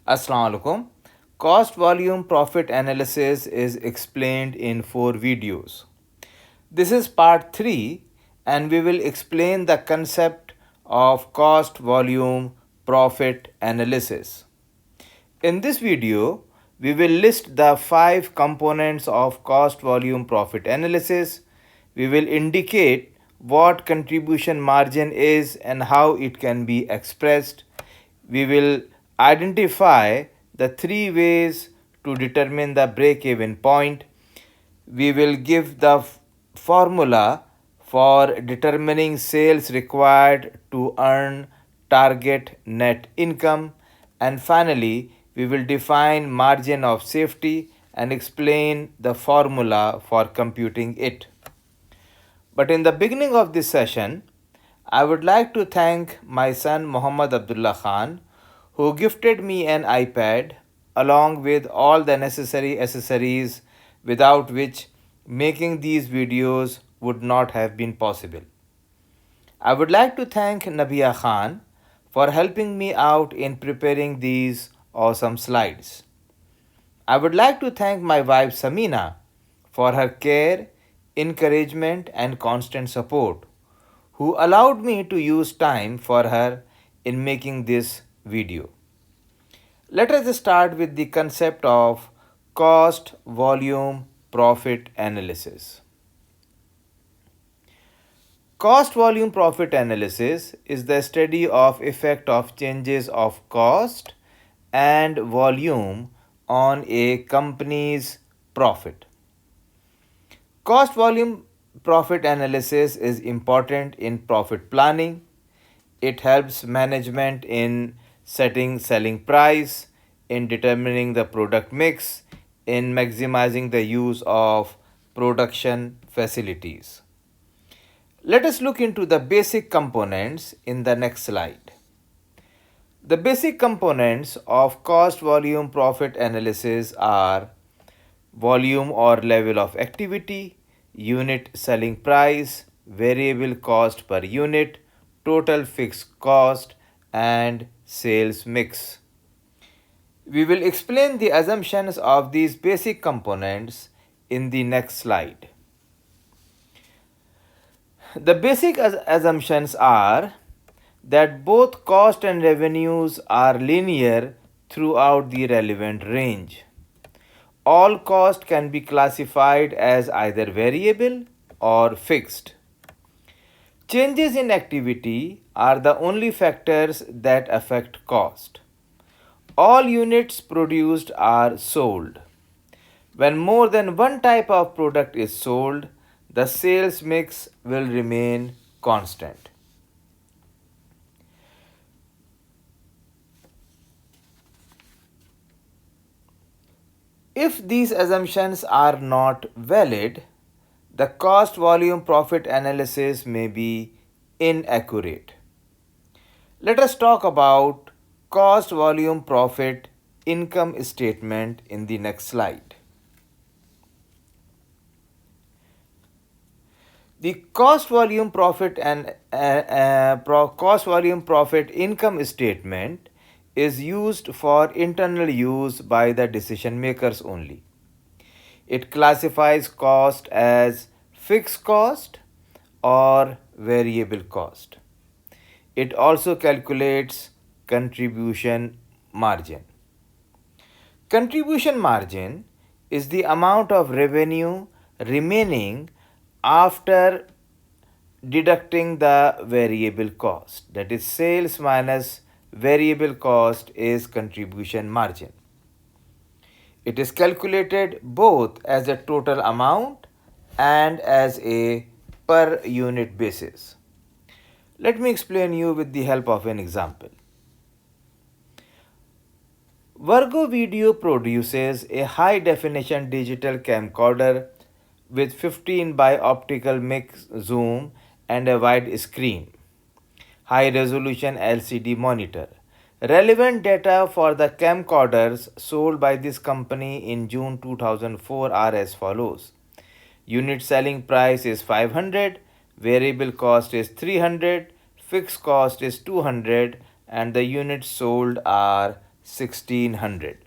Assalamu alaikum. Cost volume profit analysis is explained in 4 videos. This is part 3 and we will explain the concept of cost volume profit analysis. In this video, we will list the 5 components of cost volume profit analysis. We will indicate what contribution margin is and how it can be expressed. We will identify the 3 ways to determine the break-even point. We will give the formula for determining sales required to earn target net income, and finally we will define margin of safety and explain the formula for computing it. But in the beginning of this session, I would like to thank my son Muhammad Abdullah Khan, who gifted me an iPad along with all the necessary accessories without which making these videos would not have been possible. I would like to thank Nabia Khan for helping me out in preparing these awesome slides. I would like to thank my wife Samina for her care, encouragement, and constant support, who allowed me to use time for her in making this video. Let us start with the concept of cost volume profit analysis. Cost volume profit analysis is the study of effect of changes of cost and volume on a company's profit. Cost volume profit analysis is important in profit planning. It helps management in setting selling price, in determining the product mix, in maximizing the use of production facilities. Let us look into the basic components in the next slide. The basic components of cost volume profit analysis are volume or level of activity, unit selling price, variable cost per unit, total fixed cost, and sales mix. We will explain the assumptions of these basic components in the next slide. The basic assumptions are that both cost and revenues are linear throughout the relevant range. All cost can be classified as either variable or fixed. Changes in activity are the only factors that affect cost. All units produced are sold. When more than one type of product is sold, the sales mix will remain constant. If these assumptions are not valid, the cost volume profit analysis may be inaccurate. Let us talk about cost volume profit income statement in the next slide. The cost volume profit and cost volume profit income statement is used for internal use by the decision makers only. It classifies cost as fixed cost or variable cost. It also calculates contribution margin. Contribution margin is the amount of revenue remaining after deducting the variable cost. That is, sales minus variable cost is contribution margin. It is calculated both as a total amount and as a per unit basis. Let me explain you with the help of an example. Virgo Video produces a high definition digital camcorder with 15 by optical mix zoom and a wide screen, high resolution LCD monitor. Relevant data for the camcorders sold by this company in June 2004 are as follows. Unit selling price is 500, variable cost is 300, fixed cost is 200, and the units sold are 1600.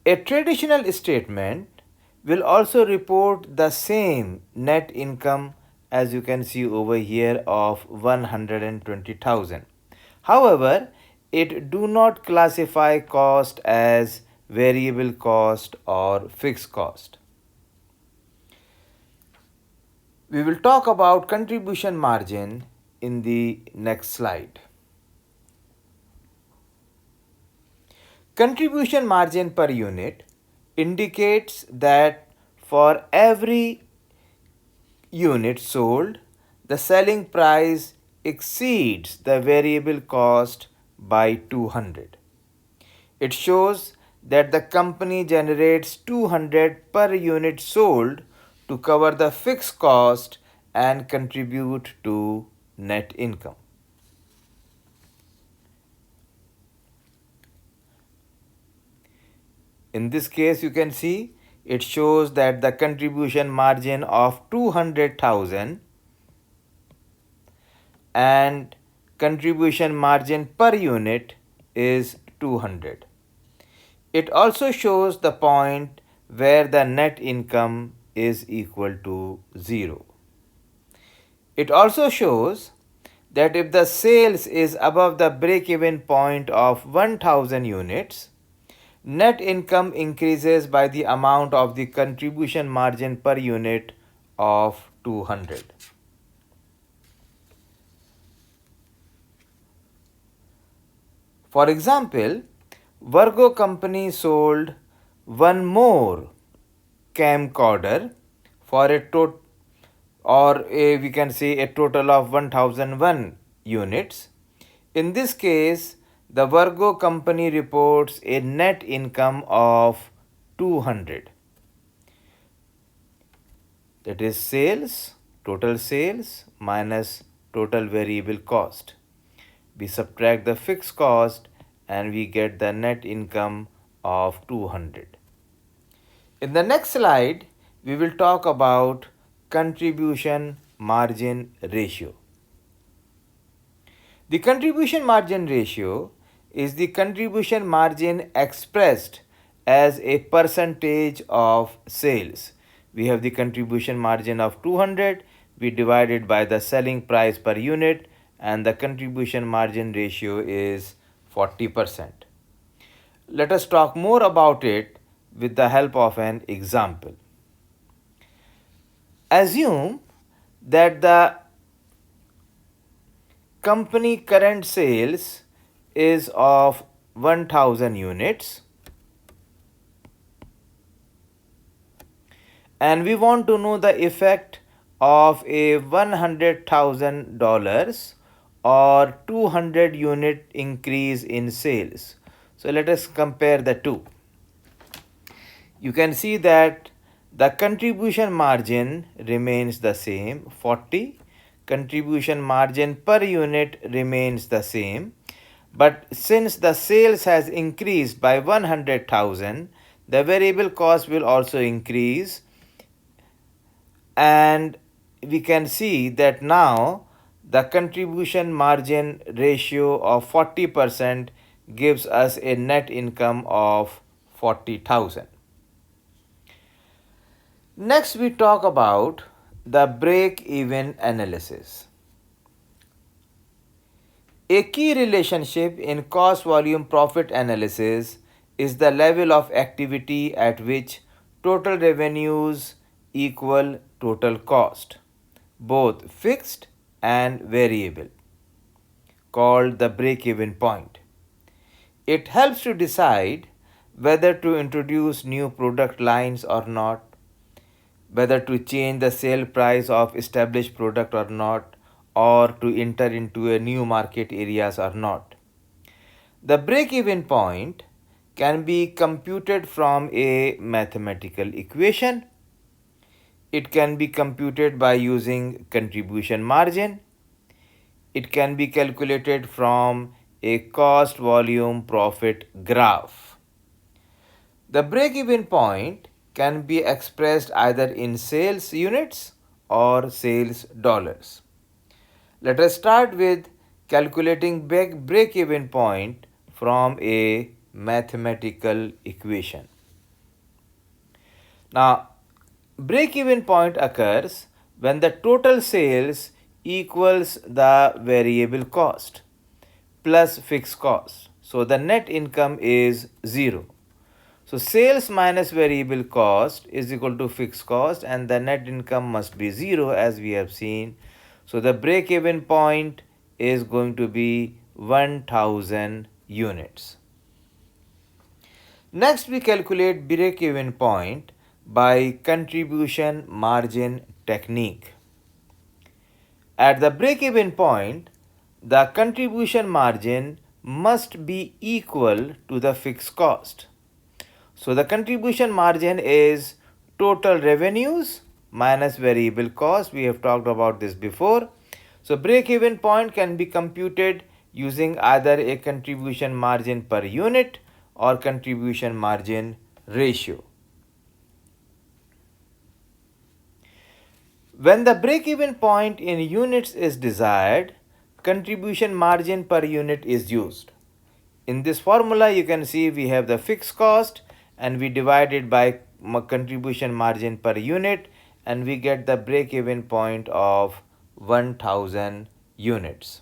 A traditional statement will also report the same net income as you can see over here of 120,000. However, it do not classify cost as variable cost or fixed cost. We will talk about contribution margin in the next slide. Contribution margin per unit indicates that for every unit sold, the selling price exceeds the variable cost by 200. It shows that the company generates 200 per unit sold to cover the fixed cost and contribute to net income. In this case, you can see it shows that the contribution margin of 200,000 and contribution margin per unit is 200. It also shows the point where the net income is equal to 0. It also shows that if the sales is above the break-even point of 1000 units, net income increases by the amount of the contribution margin per unit of 200. For example, Virgo company sold one more camcorder for a total we can say a total of 1001 units. In this case, the Virgo company reports a net income of 200. That is total sales minus total variable cost. We subtract the fixed cost and we get the net income of 200. In the next slide, we will talk about contribution margin ratio. The contribution margin ratio is the contribution margin expressed as a percentage of sales. We have the contribution margin of 200, we divide it by the selling price per unit, and the contribution margin ratio is 40%. Let us talk more about it with the help of an example. Assume that the company current sales is of 1000 units and we want to know the effect of a $100,000 or 200 unit increase in sales. So let us compare the two. You can see that the contribution margin remains the same, 40. Contribution margin per unit remains the same. But since the sales has increased by 100,000, the variable cost will also increase. And we can see that now the contribution margin ratio of 40% gives us a net income of 40,000. Next, we talk about the break-even analysis. A key relationship in cost volume profit analysis is the level of activity at which total revenues equal total cost, both fixed and variable, called the break-even point. It helps to decide whether to introduce new product lines or not, whether to change the sale price of established product or not, or to enter into a new market areas or not. The break-even point can be computed from a mathematical equation. It can be computed by using contribution margin. It can be calculated from a cost volume profit graph. The break-even point can be expressed either in sales units or sales dollars. Let us start with calculating break-even point from a mathematical equation. Now, break-even point occurs when the total sales equals the variable cost plus fixed cost. So the net income is 0. So sales minus variable cost is equal to fixed cost, and the net income must be 0 as we have seen. So the break-even point is going to be 1000 units. Next, we calculate break-even point by contribution margin technique. At the break-even point, the contribution margin must be equal to the fixed cost. So the contribution margin is total revenues minus variable cost. We have talked about this before. So break-even point can be computed using either a contribution margin per unit or contribution margin ratio. When the break-even point in units is desired, contribution margin per unit is used. In this formula, you can see we have the fixed cost and we divide it by contribution margin per unit, and we get the break-even point of 1000 units.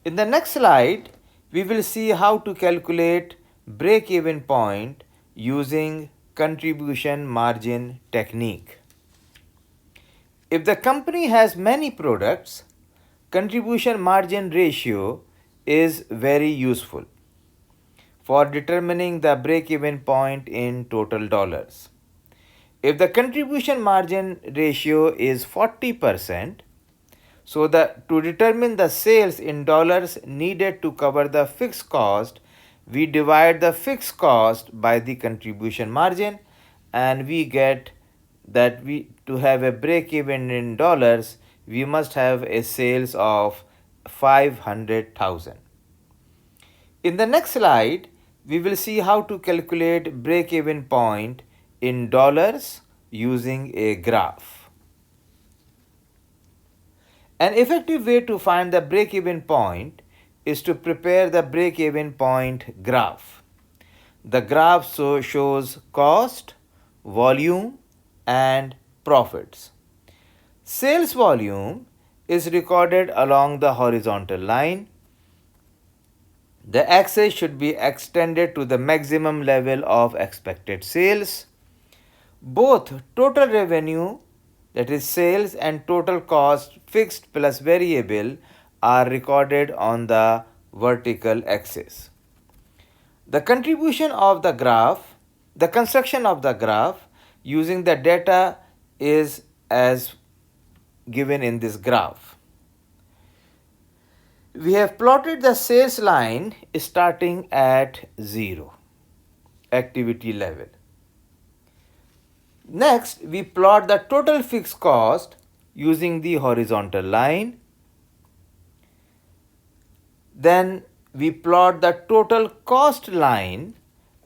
In the next slide, we will see how to calculate break-even point using contribution margin technique. If the company has many products, contribution margin ratio is very useful for determining the break-even point in total dollars. If the contribution margin ratio is 40%, so to determine the sales in dollars needed to cover the fixed cost, we divide the fixed cost by the contribution margin, and we get that to have a break-even in dollars, we must have a sales of 500,000. In the next slide, we will see how to calculate break-even point in dollars using a graph. An effective way to find the break-even point is to prepare the break-even point graph. The graph shows cost, volume, and profits. Sales volume is recorded along the horizontal line. The axis should be extended to the maximum level of expected sales. Both total revenue, that is sales, and total cost, fixed plus variable, are recorded on the vertical axis. The contribution of the graph, the construction of the graph using the data is as given in this graph. We have plotted the sales line starting at 0 activity level. Next, we plot the total fixed cost using the horizontal line. Then we plot the total cost line,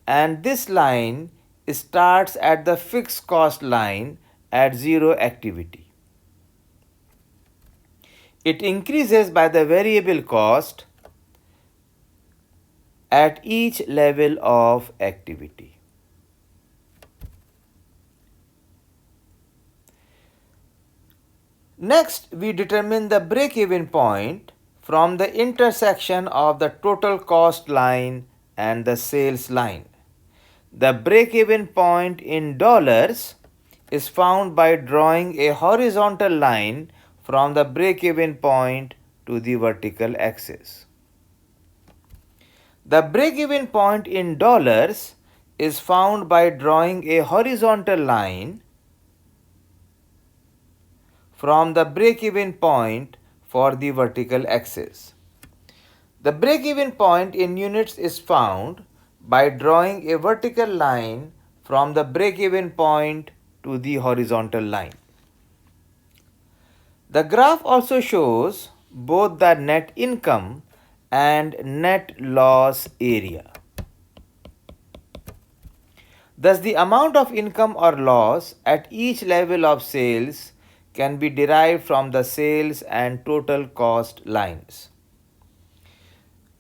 and this line starts at the fixed cost line at 0 activity. It increases by the variable cost at each level of activity. Next, we determine the break-even point from the intersection of the total cost line and the sales line. The break-even point in dollars is found by drawing a horizontal line from the break-even point to the vertical axis. The break-even point in dollars is found by drawing a horizontal line from the break-even point for the vertical axis. The break-even point in units is found by drawing a vertical line from the break-even point to the horizontal line. The graph also shows both the net income and net loss area. Thus, the amount of income or loss at each level of sales can be derived from the sales and total cost lines.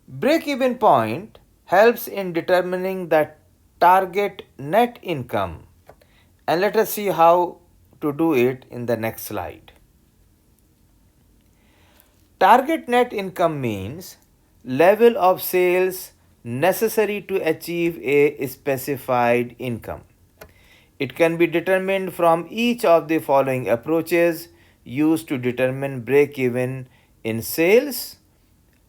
Break-even point helps in determining the target net income, and let us see how to do it in the next slide. Target net income means level of sales necessary to achieve a specified income. It can be determined from each of the following approaches used to determine break-even in sales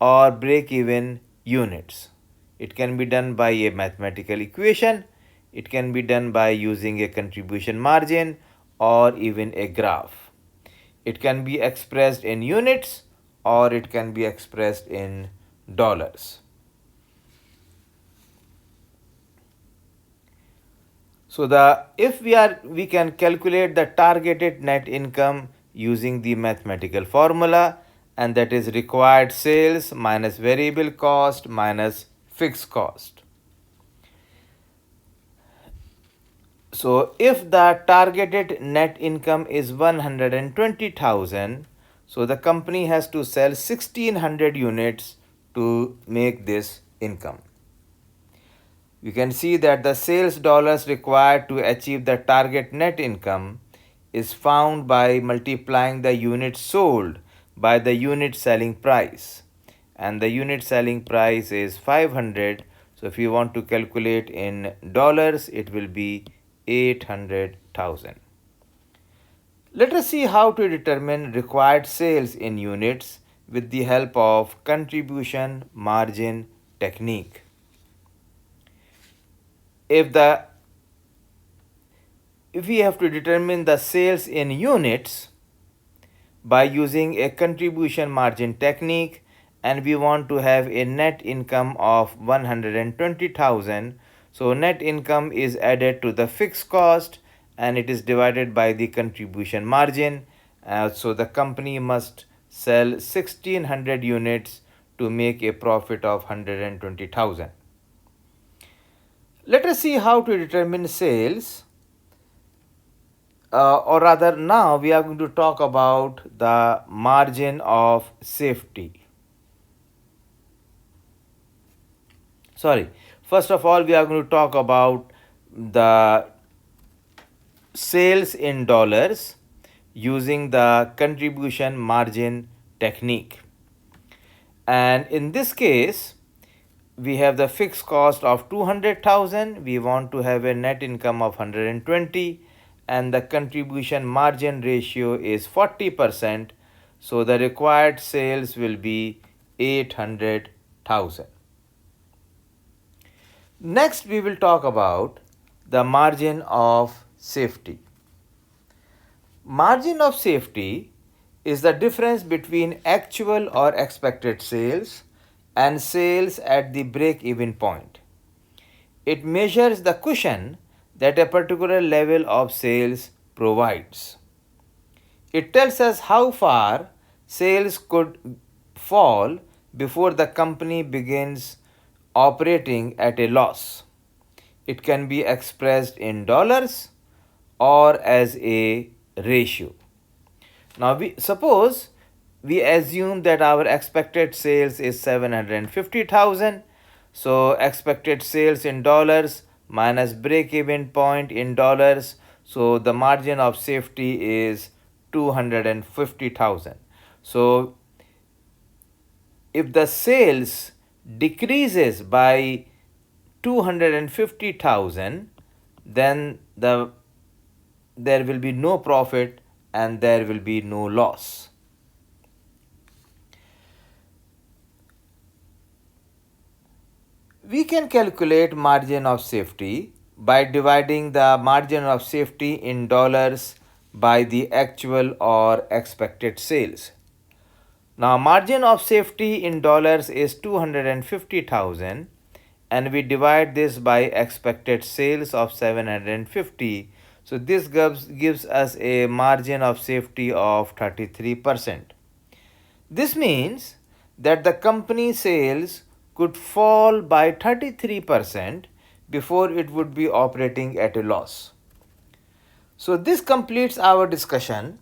or break-even units. It can be done by a mathematical equation, it can be done by using a contribution margin or even a graph. It can be expressed in units or it can be expressed in dollars. So if we can calculate the targeted net income using the mathematical formula, and that is required sales minus variable cost minus fixed cost. So if the targeted net income is 120,000, so the company has to sell 1600 units to make this income. You can see that the sales dollars required to achieve the target net income is found by multiplying the units sold by the unit selling price, and the unit selling price is 500. So if you want to calculate in dollars, it will be 800,000. Let us see how to determine required sales in units with the help of contribution margin technique. If we have to determine the sales in units by using a contribution margin technique, and we want to have a net income of 120,000, so net income is added to the fixed cost and it is divided by the contribution margin. So the company must sell 1600 units to make a profit of 120,000. Let us see how to determine sales, or rather now we are going to talk about the margin of safety. First of all, we are going to talk about the sales in dollars using the contribution margin technique. And in this case, we have the fixed cost of 200,000. We want to have a net income of 120, and the contribution margin ratio is 40%. So the required sales will be 800,000. Next, we will talk about the margin of safety. Margin of safety is the difference between actual or expected sales and sales at the break-even point. It measures the cushion that a particular level of sales provides. It tells us how far sales could fall before the company begins operating at a loss. It can be expressed in dollars or as a ratio. Now suppose we assume that our expected sales is 750,000. So expected sales in dollars minus break-even point in dollars. So the margin of safety is 250,000. So if the sales decreases by 250,000, then there will be no profit and there will be no loss. We can calculate margin of safety by dividing the margin of safety in dollars by the actual or expected sales. Now margin of safety in dollars is 250,000, and we divide this by expected sales of 750. So this gives us a margin of safety of 33%. This means that the company sales could fall by 33% before it would be operating at a loss. So this completes our discussion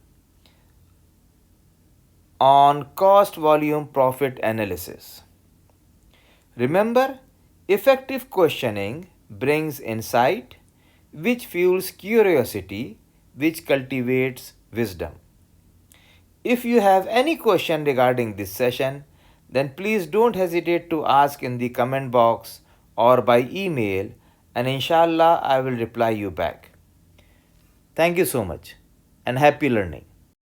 on cost volume profit analysis. Remember, effective questioning brings insight, which fuels curiosity, which cultivates wisdom. If you have any question regarding this session, then please don't hesitate to ask in the comment box or by email, and inshallah I will reply you back. Thank you so much and happy learning.